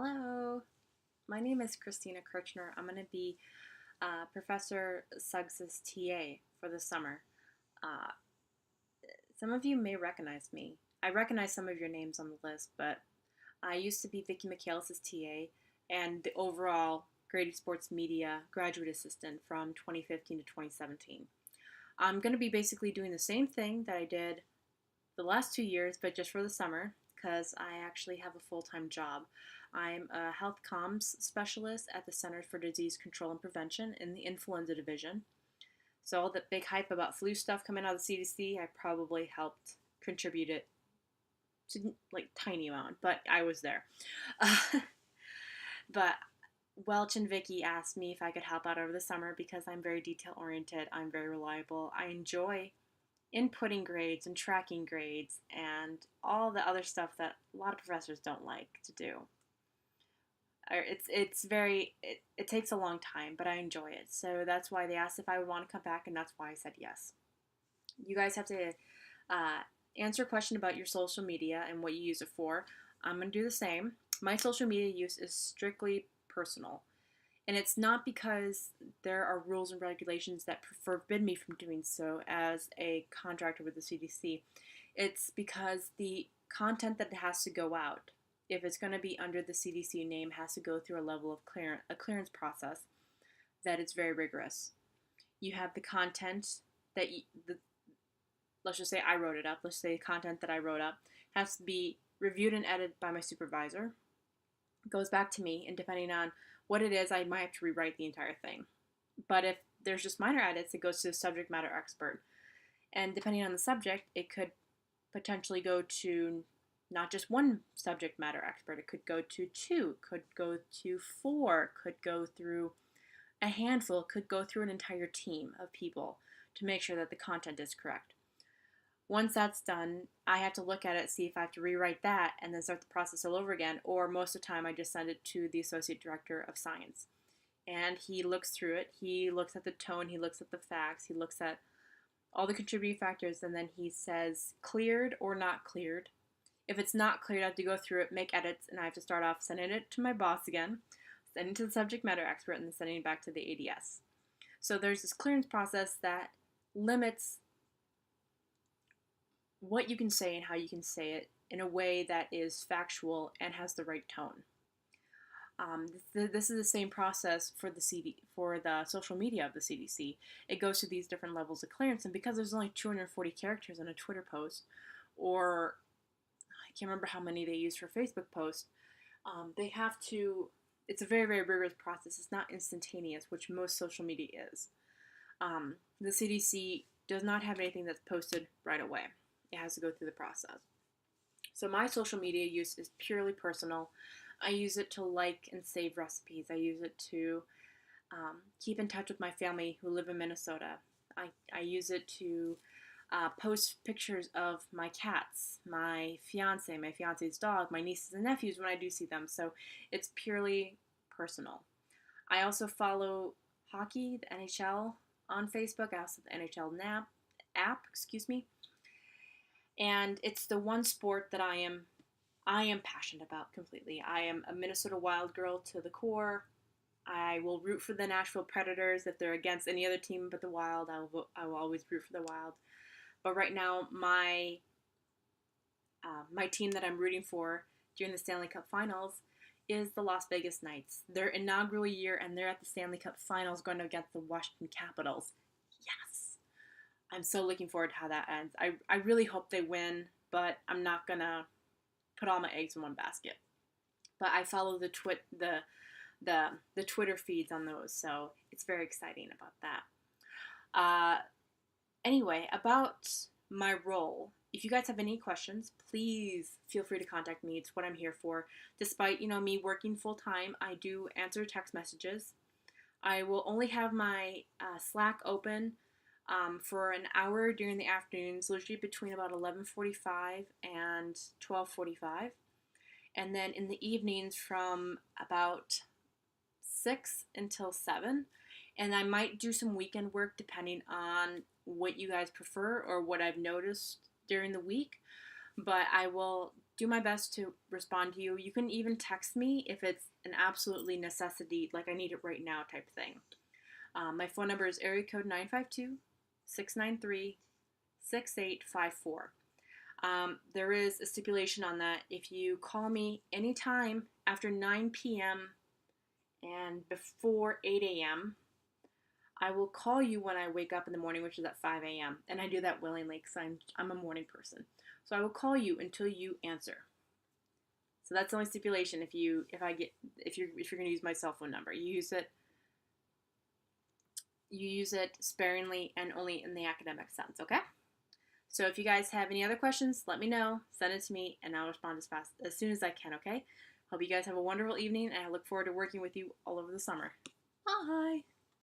Hello, my name is Christina Kirchner. I'm going to be Professor Suggs's TA for the summer. Uh, some of you may recognize me. I recognize some of your names on the list, but I used to be Vicki McAllis's TA and the overall Grady Sports Media graduate assistant from 2015 to 2017. I'm going to be basically doing the same thing that I did the last 2 years, but just for the summer, because I actually have a full-time job. I'm a health comms specialist at the Centers for Disease Control and Prevention in the influenza division. So all the big hype about flu stuff coming out of the CDC, I probably helped contribute it to like tiny amount, but I was there. But Welch and Vicky asked me if I could help out over the summer because I'm very detail oriented, I'm very reliable, I enjoy inputting grades and tracking grades and all the other stuff that a lot of professors don't like to do. It takes a long time, but I enjoy it. So that's why they asked if I would want to come back, and that's why I said yes. You guys have to answer a question about your social media and what you use it for. I'm going to do the same. My social media use is strictly personal. And it's not because there are rules and regulations that forbid me from doing so as a contractor with the CDC. It's because the content that has to go out, if it's going to be under the CDC name, has to go through a level of clearance process that is very rigorous. You have the content that let's just say I wrote it up. Let's say the content that I wrote up has to be reviewed and edited by my supervisor. It goes back to me, and depending on what it is, I might have to rewrite the entire thing. But if there's just minor edits, it goes to the subject matter expert. And depending on the subject, it could potentially go to not just one subject matter expert. It could go to two, could go to four, could go through a handful, could go through an entire team of people to make sure that the content is correct. Once that's done, I have to look at it, see if I have to rewrite that, and then start the process all over again. Or most of the time, I just send it to the Associate Director of Science. And he looks through it. He looks at the tone. He looks at the facts. He looks at all the contributing factors. And then he says cleared or not cleared. If it's not cleared, I have to go through it, make edits, and I have to start off sending it to my boss again, sending it to the subject matter expert, and then sending it back to the ADS. So there's this clearance process that limits what you can say and how you can say it in a way that is factual and has the right tone. This is the same process for the social media of the CDC. It goes through these different levels of clearance, and because there's only 240 characters in a Twitter post, or I can't remember how many they use for Facebook posts, they have to. It's a very, very rigorous process. It's not instantaneous, which most social media is. The CDC does not have anything that's posted right away. It has to go through the process. So my social media use is purely personal. I use it to like and save recipes. I use it to keep in touch with my family who live in Minnesota. I use it to post pictures of my cats, my fiance's dog, my nieces and nephews when I do see them. So it's purely personal. I also follow hockey, the NHL, on Facebook. I also have the NHL app, and it's the one sport that I am passionate about completely. I am a Minnesota Wild girl to the core. I will root for the Nashville Predators if they're against any other team but the Wild. I will always root for the Wild. But right now, my team that I'm rooting for during the Stanley Cup Finals is the Las Vegas Knights. Their inaugural year, and they're at the Stanley Cup Finals going against the Washington Capitals. Yes! I'm so looking forward to how that ends. I really hope they win, but I'm not going to put all my eggs in one basket. But I follow the Twitter feeds on those, so it's very exciting about that. Anyway, about my role, if you guys have any questions, please feel free to contact me. It's what I'm here for. Despite, me working full-time, I do answer text messages. I will only have my Slack open for an hour during the afternoons, usually between about 11:45 and 12:45. And then in the evenings from about 6 until 7. And I might do some weekend work depending on what you guys prefer or what I've noticed during the week. But I will do my best to respond to you. You can even text me if it's an absolutely necessity, like I need it right now type thing. My phone number is area code 952-693-6854. There is a stipulation on that. If you call me anytime after 9 p.m. and before 8 a.m., I will call you when I wake up in the morning, which is at 5 a.m. And I do that willingly because I'm a morning person. So I will call you until you answer. So that's the only stipulation. If you're going to use my cell phone number, you use it sparingly and only in the academic sense. Okay. So if you guys have any other questions, let me know. Send it to me, and I'll respond as soon as I can. Okay. Hope you guys have a wonderful evening, and I look forward to working with you all over the summer. Bye.